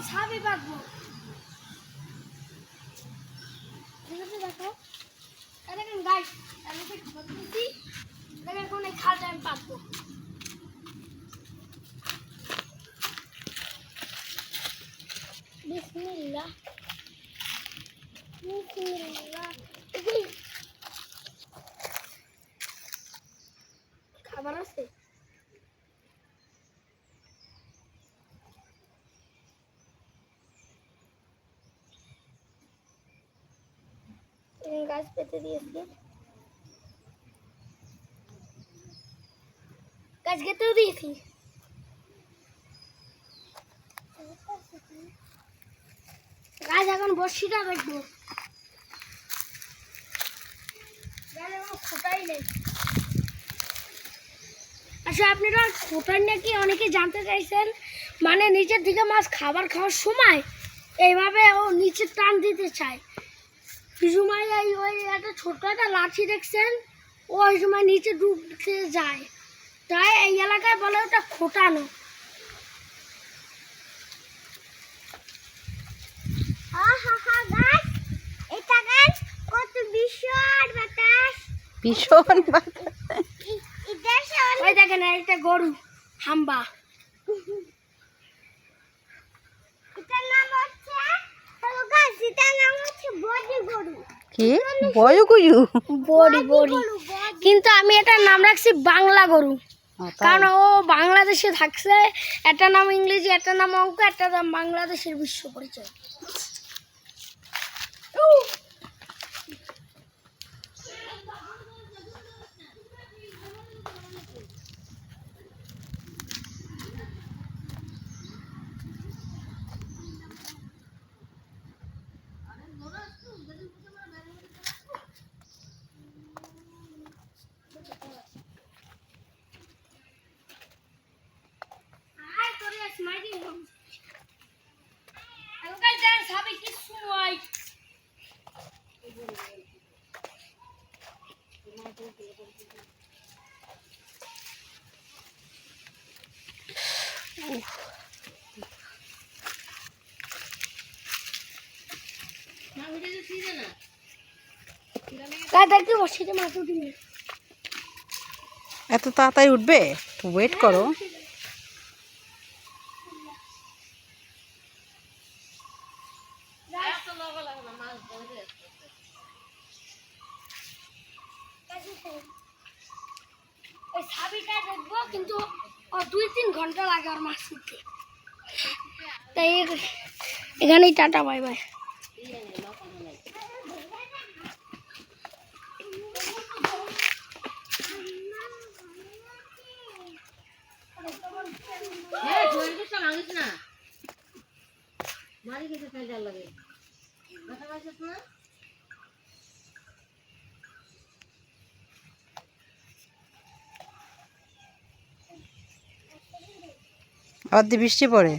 ছাবি পাবো দেখো দেখেন গাইস আমি তো খাবার দিচ্ছি দেখেন কোন খালটা আমি পাবো বিসমিল্লাহ বিসমিল্লাহ খাবার আছে গাছ পেতে দিয়েছি গাছ কেটেও দিয়েছি গাছ এখন বর্ষিটা দেখবো খোটাই নেই আচ্ছা আপনারা খোটাই নাকি অনেকে জানতে চাইছেন মানে নিচের দিকে মাছ খাবার খাওয়ার সময় এইভাবে ও নিচে টান দিতে চায় সময় ওই একটা ছোট্ট একটা লাঠি দেখছেন ওই সময় নিচে ডুবতে যায় তাই এই এলাকায় বলে ওটা খোটানো ওই দেখেন একটা গরু হাম্বা কিন্তু আমি এটার নাম রাখছি বাংলা গরু কারণ ও বাংলাদেশে থাকছে একটা নাম ইংরেজি একটা নাম অঙ্ক একটা নাম বাংলাদেশের বিশ্ব পরিচয় এত তাড়াতাড়ি উঠবে ওয়েট করো কিন্তু 2-3 ঘন্টা লাগে আর মাছ ধরতে তাই এখানেই টাটা বাই বাই আবার বৃষ্টি পড়ে